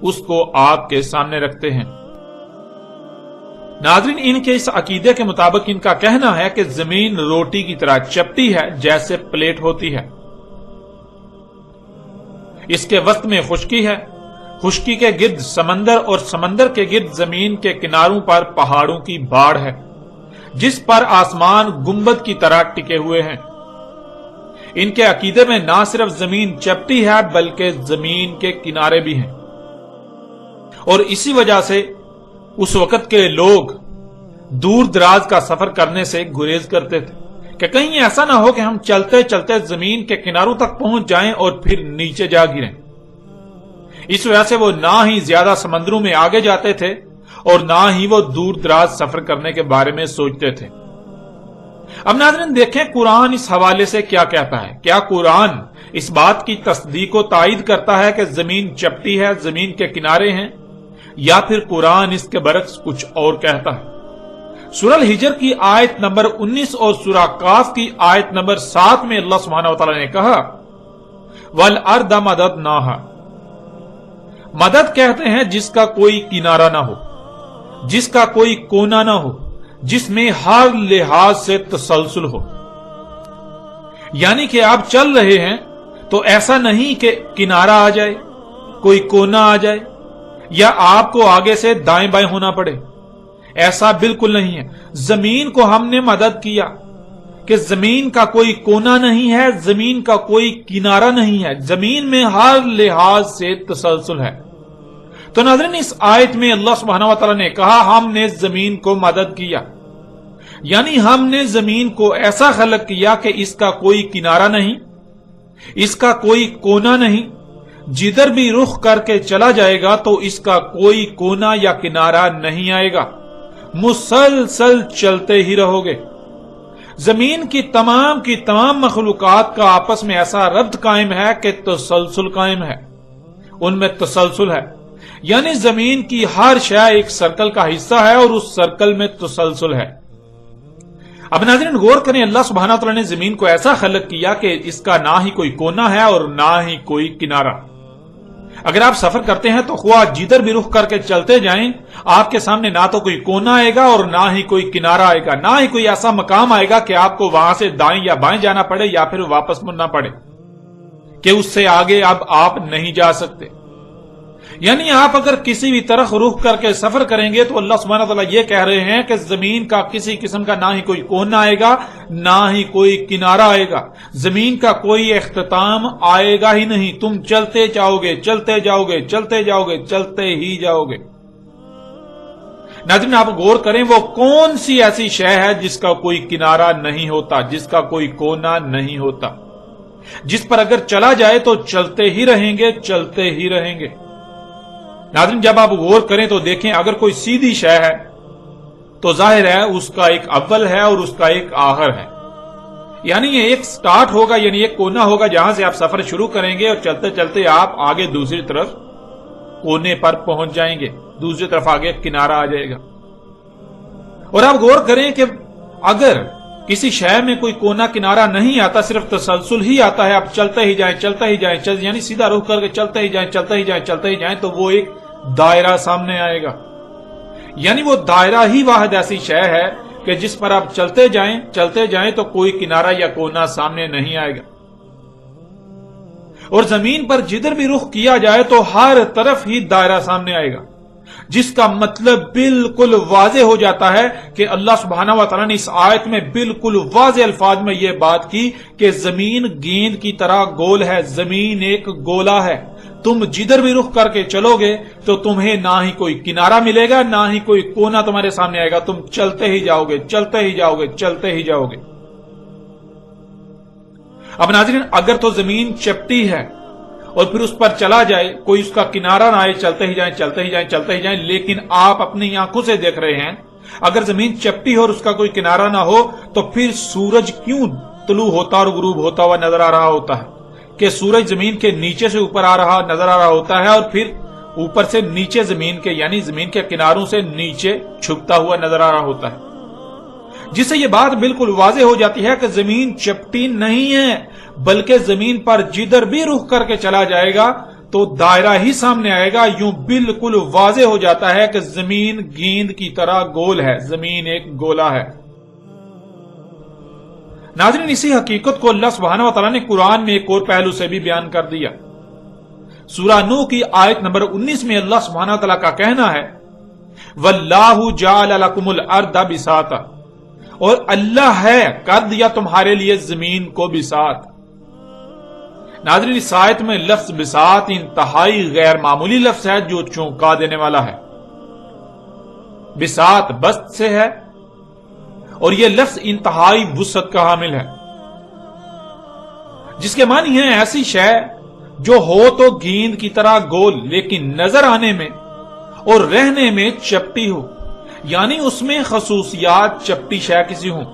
اس کو آپ کے سامنے رکھتے ہیں۔ ناظرین، ان کے اس عقیدے کے مطابق ان کا کہنا ہے کہ زمین روٹی کی طرح چپٹی ہے جیسے پلیٹ ہوتی ہے، اس کے وسط میں خشکی ہے، خشکی کے گرد سمندر، اور سمندر کے گرد زمین کے کناروں پر پہاڑوں کی باڑ ہے جس پر آسمان گنبد کی طرح ٹکے ہوئے ہیں۔ ان کے عقیدے میں نہ صرف زمین چپٹی ہے بلکہ زمین کے کنارے بھی ہیں، اور اسی وجہ سے اس وقت کے لوگ دور دراز کا سفر کرنے سے گریز کرتے تھے کہ کہیں ایسا نہ ہو کہ ہم چلتے چلتے زمین کے کناروں تک پہنچ جائیں اور پھر نیچے جا گریں۔ اس وجہ سے وہ نہ ہی زیادہ سمندروں میں آگے جاتے تھے اور نہ ہی وہ دور دراز سفر کرنے کے بارے میں سوچتے تھے۔ اب ناظرین دیکھیں قرآن اس حوالے سے کیا کہتا ہے۔ کیا قرآن اس بات کی تصدیق و تائید کرتا ہے کہ زمین چپٹی ہے، زمین کے کنارے ہیں، یا پھر قرآن اس کے برعکس کچھ اور کہتا ہے؟ سورہ الحجر کی آیت نمبر 19 اور سورہ قاف کی آیت نمبر 7 میں اللہ سبحانہ وتعالی نے کہا وَالْأَرْضَ مَدَدْنَاهَا، مدد کہتے ہیں جس کا کوئی کنارہ نہ ہو، جس کا کوئی کونا نہ ہو، جس میں ہر لحاظ سے تسلسل ہو۔ یعنی کہ آپ چل رہے ہیں تو ایسا نہیں کہ کنارہ آ جائے، کوئی کونا آ جائے، یا آپ کو آگے سے دائیں بائیں ہونا پڑے، ایسا بالکل نہیں ہے۔ زمین کو ہم نے مدد کیا کہ زمین کا کوئی کونا نہیں ہے، زمین کا کوئی کنارہ نہیں ہے، زمین میں ہر لحاظ سے تسلسل ہے۔ تو ناظرین، اس آیت میں اللہ سبحانہ و تعالیٰ نے کہا ہم نے زمین کو مدد کیا، یعنی ہم نے زمین کو ایسا خلق کیا کہ اس کا کوئی کنارہ نہیں، اس کا کوئی کونا نہیں، جدھر بھی رخ کر کے چلا جائے گا تو اس کا کوئی کونا یا کنارہ نہیں آئے گا، مسلسل چلتے ہی رہو گے۔ زمین کی تمام مخلوقات کا آپس میں ایسا ربط قائم ہے کہ تسلسل قائم ہے، ان میں تسلسل ہے، یعنی زمین کی ہر شے ایک سرکل کا حصہ ہے اور اس سرکل میں تسلسل ہے۔ اب ناظرین غور کریں، اللہ سبحانہ وتعالی نے زمین کو ایسا خلق کیا کہ اس کا نہ ہی کوئی کونا ہے اور نہ ہی کوئی کنارہ۔ اگر آپ سفر کرتے ہیں تو خواہ جدھر بھی رخ کر کے چلتے جائیں، آپ کے سامنے نہ تو کوئی کونا آئے گا اور نہ ہی کوئی کنارہ آئے گا، نہ ہی کوئی ایسا مقام آئے گا کہ آپ کو وہاں سے دائیں یا بائیں جانا پڑے یا پھر واپس مڑنا پڑے کہ اس سے آگے اب آپ نہیں جا سکتے۔ یعنی آپ اگر کسی بھی طرف رخ کر کے سفر کریں گے تو اللہ سبحانہ وتعالی یہ کہہ رہے ہیں کہ زمین کا کسی قسم کا نہ ہی کوئی کونا آئے گا، نہ ہی کوئی کنارہ آئے گا، زمین کا کوئی اختتام آئے گا ہی نہیں، تم چلتے جاؤ گے، چلتے جاؤ گے، چلتے جاؤ گے، چلتے ہی جاؤ گے۔ ناظرین آپ غور کریں، وہ کون سی ایسی شے ہے جس کا کوئی کنارہ نہیں ہوتا، جس کا کوئی کونا نہیں ہوتا، جس پر اگر چلا جائے تو چلتے ہی رہیں گے، چلتے ہی رہیں گے۔ ناظرین جب آپ غور کریں تو دیکھیں، اگر کوئی سیدھی شے ہے تو ظاہر ہے اس کا ایک اول ہے اور اس کا ایک آخر ہے، یعنی یہ ایک سٹارٹ ہوگا، یعنی ایک کونا ہوگا جہاں سے آپ سفر شروع کریں گے اور چلتے چلتے آپ آگے دوسری طرف کونے پر پہنچ جائیں گے، دوسری طرف آگے کنارہ آ جائے گا۔ اور آپ غور کریں کہ اگر کسی شے میں کوئی کونا کنارہ نہیں آتا، صرف تسلسل ہی آتا ہے، آپ چلتے ہی جائیں، چلتے ہی جائیں، یعنی سیدھا رخ کر کے چلتے ہی جائیں، چلتے ہی جائیں، چلتے ہی جائیں، تو وہ ایک دائرہ سامنے آئے گا۔ یعنی وہ دائرہ ہی واحد ایسی شے ہے کہ جس پر آپ چلتے جائیں تو کوئی کنارہ یا کونا سامنے نہیں آئے گا۔ اور زمین پر جدھر بھی رخ کیا جائے تو ہر طرف ہی دائرہ سامنے آئے گا، جس کا مطلب بالکل واضح ہو جاتا ہے کہ اللہ سبحانہ و تعالیٰ نے اس آیت میں بالکل واضح الفاظ میں یہ بات کی کہ زمین گیند کی طرح گول ہے، زمین ایک گولا ہے، تم جدھر بھی رخ کر کے چلو گے تو تمہیں نہ ہی کوئی کنارہ ملے گا، نہ ہی کوئی کونا تمہارے سامنے آئے گا، تم چلتے ہی جاؤ گے، چلتے ہی جاؤ گے، چلتے ہی جاؤ گے۔ اب ناظرین اگر تو زمین چپٹی ہے اور پھر اس پر چلا جائے، کوئی اس کا کنارہ نہ آئے، چلتے ہی جائیں، چلتے ہی جائیں، چلتے ہی جائیں، لیکن آپ اپنی آنکھوں سے دیکھ رہے ہیں اگر زمین چپٹی ہو اور اس کا کوئی کنارہ نہ ہو تو پھر سورج کیوں طلوع ہوتا اور غروب ہوتا ہوا نظر آ رہا ہوتا ہے، کہ سورج زمین کے نیچے سے اوپر آ رہا نظر آ رہا ہوتا ہے اور پھر اوپر سے نیچے زمین کے، یعنی زمین کے کناروں سے نیچے چھپتا ہوا نظر آ رہا ہوتا ہے، جس سے یہ بات بالکل واضح ہو جاتی ہے کہ زمین چپٹی نہیں ہے، بلکہ زمین پر جدھر بھی رخ کر کے چلا جائے گا تو دائرہ ہی سامنے آئے گا۔ یوں بالکل واضح ہو جاتا ہے کہ زمین گیند کی طرح گول ہے، زمین ایک گولا ہے۔ ناظرین اسی حقیقت کو اللہ سبحانہ و تعالیٰ نے قرآن میں ایک اور پہلو سے بھی بیان کر دیا۔ سورہ نوح کی آیت نمبر 19 میں اللہ سبحانہ و تعالیٰ کا کہنا ہے وَاللَّهُ جَعَلَ لَكُمُ الْأَرْضَ بِسَاطًا، اور اللہ ہے کر دیا تمہارے لیے زمین کو بساط۔ ناظرین اس آیت میں لفظ بساط انتہائی غیر معمولی لفظ ہے جو چونکا دینے والا ہے۔ بساط بسط سے ہے اور یہ لفظ انتہائی وسعت کا حامل ہے، جس کے معنی ہے ایسی شے جو ہو تو گیند کی طرح گول لیکن نظر آنے میں اور رہنے میں چپٹی ہو، یعنی اس میں خصوصیات چپٹی شے کسی ہوں۔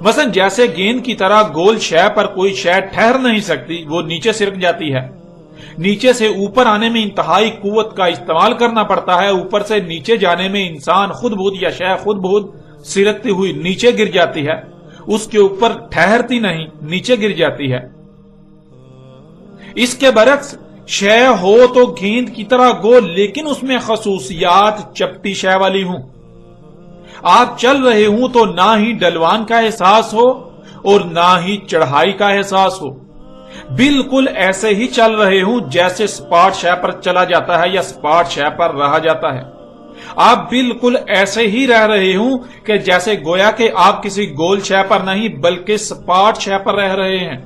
مثلا جیسے گیند کی طرح گول شے پر کوئی شے ٹھہر نہیں سکتی، وہ نیچے سرک جاتی ہے، نیچے سے اوپر آنے میں انتہائی قوت کا استعمال کرنا پڑتا ہے، اوپر سے نیچے جانے میں انسان خود بخود یا شے خود بخود سرکتی ہوئی نیچے گر جاتی ہے، اس کے اوپر ٹھہرتی نہیں، نیچے گر جاتی ہے۔ اس کے برعکس شے ہو تو گیند کی طرح گول لیکن اس میں خصوصیات چپٹی شے والی ہوں، آپ چل رہے ہوں تو نہ ہی ڈلوان کا احساس ہو اور نہ ہی چڑھائی کا احساس ہو. بالکل ایسے ہی چل رہے ہوں جیسے سپاٹ شے پر چلا جاتا ہے یا سپاٹ شے پر رہا جاتا ہے. آپ بالکل ایسے ہی رہ رہے ہوں کہ جیسے گویا کہ آپ کسی گول شے پر نہیں بلکہ سپاٹ شے پر رہ رہے ہیں.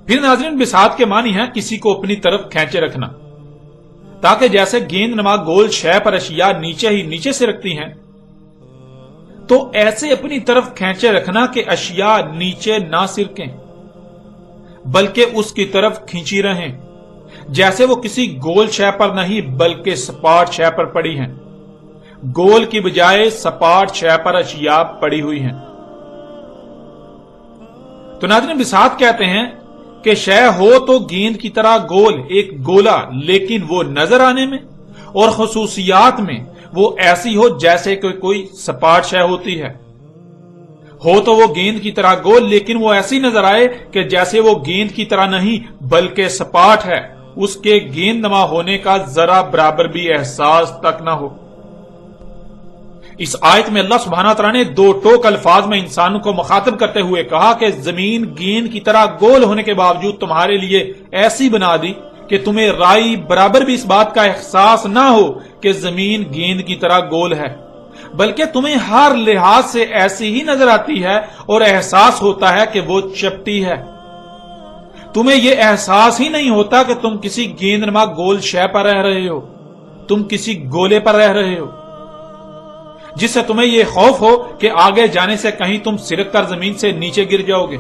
پھر ناظرین بساط کے معنی ہے کسی کو اپنی طرف کھینچے رکھنا، تاکہ جیسے گیند نما گول شے پر اشیاء نیچے ہی نیچے سے رکھتی ہیں تو ایسے اپنی طرف کھینچے رکھنا کہ اشیاء نیچے نہ سرکیں بلکہ اس کی طرف کھینچی رہیں، جیسے وہ کسی گول شے پر نہیں بلکہ سپاٹ شے پر پڑی ہیں. گول کی بجائے سپاٹ شے پر اشیاء پڑی ہوئی ہیں. تو ناظرین بساط کہتے ہیں کہ شے ہو تو گیند کی طرح گول، ایک گولا، لیکن وہ نظر آنے میں اور خصوصیات میں وہ ایسی ہو جیسے کہ کوئی سپاٹ شے ہوتی ہے. ہو تو وہ گیند کی طرح گول، لیکن وہ ایسی نظر آئے کہ جیسے وہ گیند کی طرح نہیں بلکہ سپاٹ ہے، اس کے گیند نما ہونے کا ذرا برابر بھی احساس تک نہ ہو. اس آیت میں اللہ سبحانہ تعالیٰ نے دو ٹوک الفاظ میں انسانوں کو مخاطب کرتے ہوئے کہا کہ زمین گیند کی طرح گول ہونے کے باوجود تمہارے لیے ایسی بنا دی کہ تمہیں رائی برابر بھی اس بات کا احساس نہ ہو کہ زمین گیند کی طرح گول ہے، بلکہ تمہیں ہر لحاظ سے ایسی ہی نظر آتی ہے اور احساس ہوتا ہے کہ وہ چپٹی ہے. تمہیں یہ احساس ہی نہیں ہوتا کہ تم کسی گیند نما گول شے پر رہ رہے ہو، تم کسی گولے پر رہ رہے ہو، جس سے تمہیں یہ خوف ہو کہ آگے جانے سے کہیں تم سرک کر زمین سے نیچے گر جاؤ گے،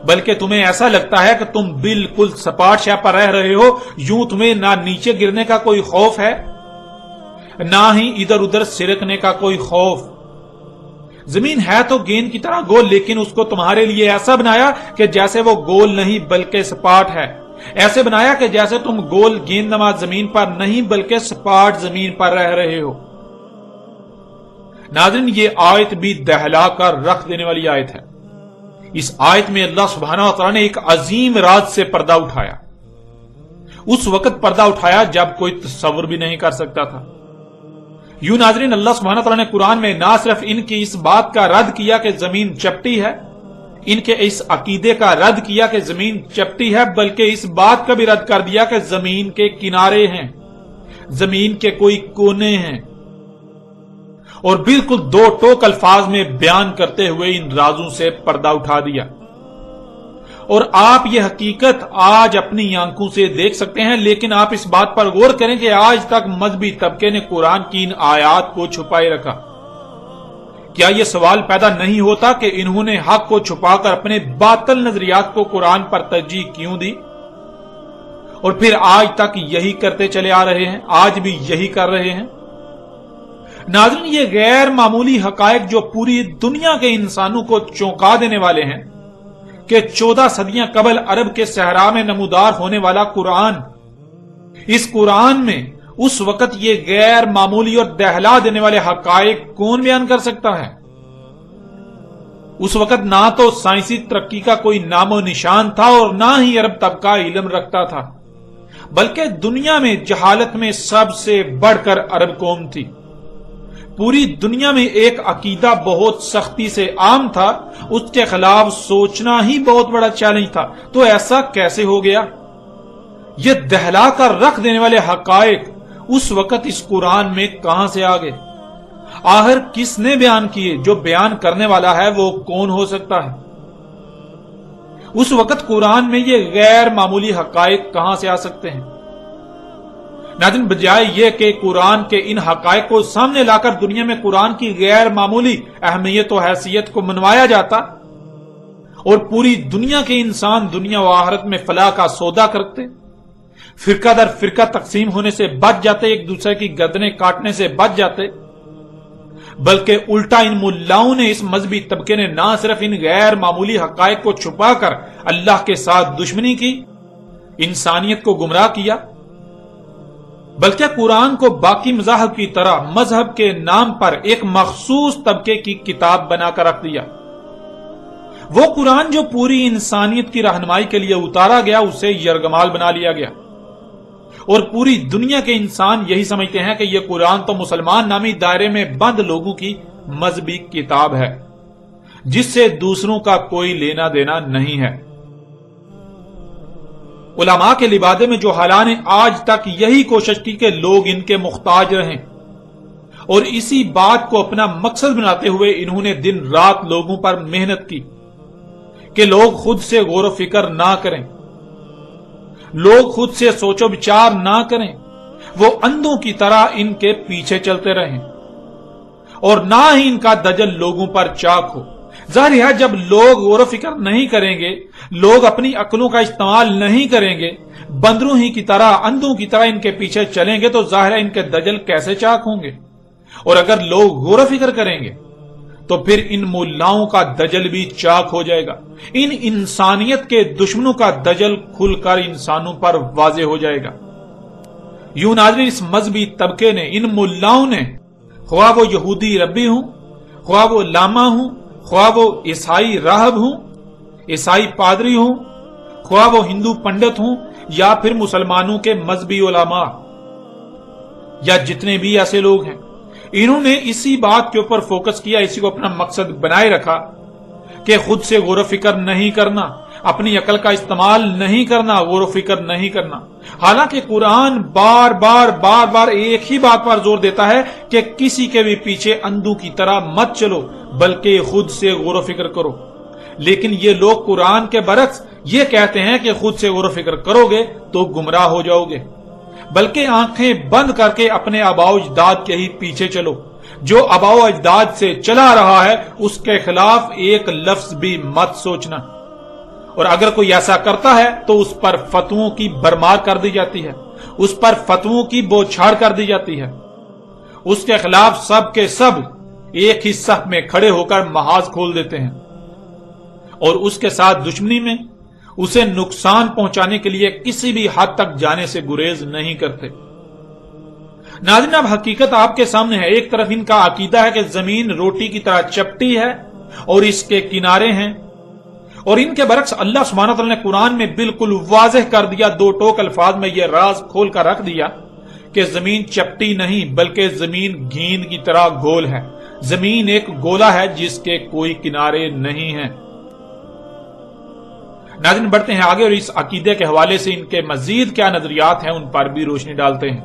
بلکہ تمہیں ایسا لگتا ہے کہ تم بالکل سپاٹ شے پر رہ رہے ہو. یوں تمہیں نہ نیچے گرنے کا کوئی خوف ہے نہ ہی ادھر ادھر سرکنے کا کوئی خوف. زمین ہے تو گیند کی طرح گول، لیکن اس کو تمہارے لیے ایسا بنایا کہ جیسے وہ گول نہیں بلکہ سپاٹ ہے. ایسے بنایا کہ جیسے تم گول گیند نما زمین پر نہیں بلکہ سپاٹ زمین پر رہ رہے ہو. ناظرین یہ آیت بھی دہلا کر رکھ دینے والی آیت ہے. اس آیت میں اللہ سبحانہ وتعالی نے ایک عظیم راز سے پردہ اٹھایا. اس وقت پردہ اٹھایا جب کوئی تصور بھی نہیں کر سکتا تھا. یوں ناظرین اللہ سبحانہ وتعالی نے قرآن میں نہ صرف ان کی اس بات کا رد کیا کہ زمین چپٹی ہے، ان کے اس عقیدے کا رد کیا کہ زمین چپٹی ہے، بلکہ اس بات کا بھی رد کر دیا کہ زمین کے کنارے ہیں، زمین کے کوئی کونے ہیں، اور بالکل دو ٹوک الفاظ میں بیان کرتے ہوئے ان رازوں سے پردہ اٹھا دیا. اور آپ یہ حقیقت آج اپنی آنکھوں سے دیکھ سکتے ہیں، لیکن آپ اس بات پر غور کریں کہ آج تک مذہبی طبقے نے قرآن کی ان آیات کو چھپائے رکھا. کیا یہ سوال پیدا نہیں ہوتا کہ انہوں نے حق کو چھپا کر اپنے باطل نظریات کو قرآن پر ترجیح کیوں دی؟ اور پھر آج تک یہی کرتے چلے آ رہے ہیں، آج بھی یہی کر رہے ہیں. ناظرین یہ غیر معمولی حقائق جو پوری دنیا کے انسانوں کو چونکا دینے والے ہیں کہ 14 صدیاں قبل عرب کے صحرا میں نمودار ہونے والا قرآن، اس قرآن میں اس وقت یہ غیر معمولی اور دہلا دینے والے حقائق کون بیان کر سکتا ہے؟ اس وقت نہ تو سائنسی ترقی کا کوئی نام و نشان تھا اور نہ ہی عرب طبقہ علم رکھتا تھا، بلکہ دنیا میں جہالت میں سب سے بڑھ کر عرب قوم تھی. پوری دنیا میں ایک عقیدہ بہت سختی سے عام تھا، اس کے خلاف سوچنا ہی بہت بڑا چیلنج تھا. تو ایسا کیسے ہو گیا؟ یہ دہلا کر رکھ دینے والے حقائق اس وقت اس قرآن میں کہاں سے آ گئے؟ آخر کس نے بیان کیے؟ جو بیان کرنے والا ہے وہ کون ہو سکتا ہے؟ اس وقت قرآن میں یہ غیر معمولی حقائق کہاں سے آ سکتے ہیں؟ ناظرین بجائے یہ کہ قرآن کے ان حقائق کو سامنے لا کر دنیا میں قرآن کی غیر معمولی اہمیت و حیثیت کو منوایا جاتا اور پوری دنیا کے انسان دنیا و آخرت میں فلاح کا سودا کرتے، فرقہ در فرقہ تقسیم ہونے سے بچ جاتے، ایک دوسرے کی گردنیں کاٹنے سے بچ جاتے، بلکہ الٹا ان ملاؤں نے، اس مذہبی طبقے نے نہ صرف ان غیر معمولی حقائق کو چھپا کر اللہ کے ساتھ دشمنی کی، انسانیت کو گمراہ کیا، بلکہ قرآن کو باقی مذاہب کی طرح مذہب کے نام پر ایک مخصوص طبقے کی کتاب بنا کر رکھ دیا. وہ قرآن جو پوری انسانیت کی رہنمائی کے لیے اتارا گیا اسے یرغمال بنا لیا گیا، اور پوری دنیا کے انسان یہی سمجھتے ہیں کہ یہ قرآن تو مسلمان نامی دائرے میں بند لوگوں کی مذہبی کتاب ہے. جس سے دوسروں کا کوئی لینا دینا نہیں ہے۔ علماء کے لبادے میں جو حالان نے آج تک یہی کوشش کی کہ لوگ ان کے محتاج رہیں، اور اسی بات کو اپنا مقصد بناتے ہوئے انہوں نے دن رات لوگوں پر محنت کی کہ لوگ خود سے غور و فکر نہ کریں، لوگ خود سے سوچ و بچار نہ کریں، وہ اندھوں کی طرح ان کے پیچھے چلتے رہیں، اور نہ ہی ان کا دجل لوگوں پر چاک ہو۔ ظاہر ہے جب لوگ غور و فکر نہیں کریں گے، لوگ اپنی عقلوں کا استعمال نہیں کریں گے، بندروں ہی کی طرح اندھوں کی طرح ان کے پیچھے چلیں گے، تو ظاہر ہے ان کے دجل کیسے چاک ہوں گے؟ اور اگر لوگ غور و فکر کریں گے تو پھر ان ملاؤں کا دجل بھی چاک ہو جائے گا، ان انسانیت کے دشمنوں کا دجل کھل کر انسانوں پر واضح ہو جائے گا۔ یوں ناظرین، اس مذہبی طبقے نے، ان ملاؤں نے، خواہ وہ یہودی ربی ہوں، خواہ وہ لاما ہوں، خواہ وہ عیسائی راہب ہوں، عیسائی پادری ہوں، خواہ وہ ہندو پنڈت ہوں، یا پھر مسلمانوں کے مذہبی علماء، یا جتنے بھی ایسے لوگ ہیں، انہوں نے اسی بات کے اوپر فوکس کیا، اسی کو اپنا مقصد بنائے رکھا کہ خود سے غور و فکر نہیں کرنا، اپنی عقل کا استعمال نہیں کرنا، غور و فکر نہیں کرنا۔ حالانکہ قرآن بار بار ایک ہی بات پر زور دیتا ہے کہ کسی کے بھی پیچھے اندھوں کی طرح مت چلو، بلکہ خود سے غور و فکر کرو۔ لیکن یہ لوگ قرآن کے برعکس یہ کہتے ہیں کہ خود سے غور و فکر کرو گے تو گمراہ ہو جاؤ گے، بلکہ آنکھیں بند کر کے اپنے آباء و اجداد کے ہی پیچھے چلو۔ جو آباء و اجداد سے چلا رہا ہے اس کے خلاف ایک لفظ بھی مت سوچنا، اور اگر کوئی ایسا کرتا ہے تو اس پر فتووں کی برمار کر دی جاتی ہے، اس پر فتووں کی بوچھاڑ کر دی جاتی ہے، اس کے خلاف سب کے سب ایک ہی صف میں کھڑے ہو کر محاذ کھول دیتے ہیں، اور اس کے ساتھ دشمنی میں اسے نقصان پہنچانے کے لیے کسی بھی حد تک جانے سے گریز نہیں کرتے۔ ناظرین، اب حقیقت آپ کے سامنے ہے۔ ایک طرف ان کا عقیدہ ہے کہ زمین روٹی کی طرح چپٹی ہے اور اس کے کنارے ہیں، اور ان کے برعکس اللہ سبحانہ وتعالی نے قرآن میں بالکل واضح کر دیا، دو ٹوک الفاظ میں یہ راز کھول کر رکھ دیا کہ زمین چپٹی نہیں بلکہ زمین گیند کی طرح گول ہے، زمین ایک گولا ہے جس کے کوئی کنارے نہیں ہیں۔ ناظرین، بڑھتے ہیں آگے اور اس عقیدے کے حوالے سے ان کے مزید کیا نظریات ہیں ان پر بھی روشنی ڈالتے ہیں۔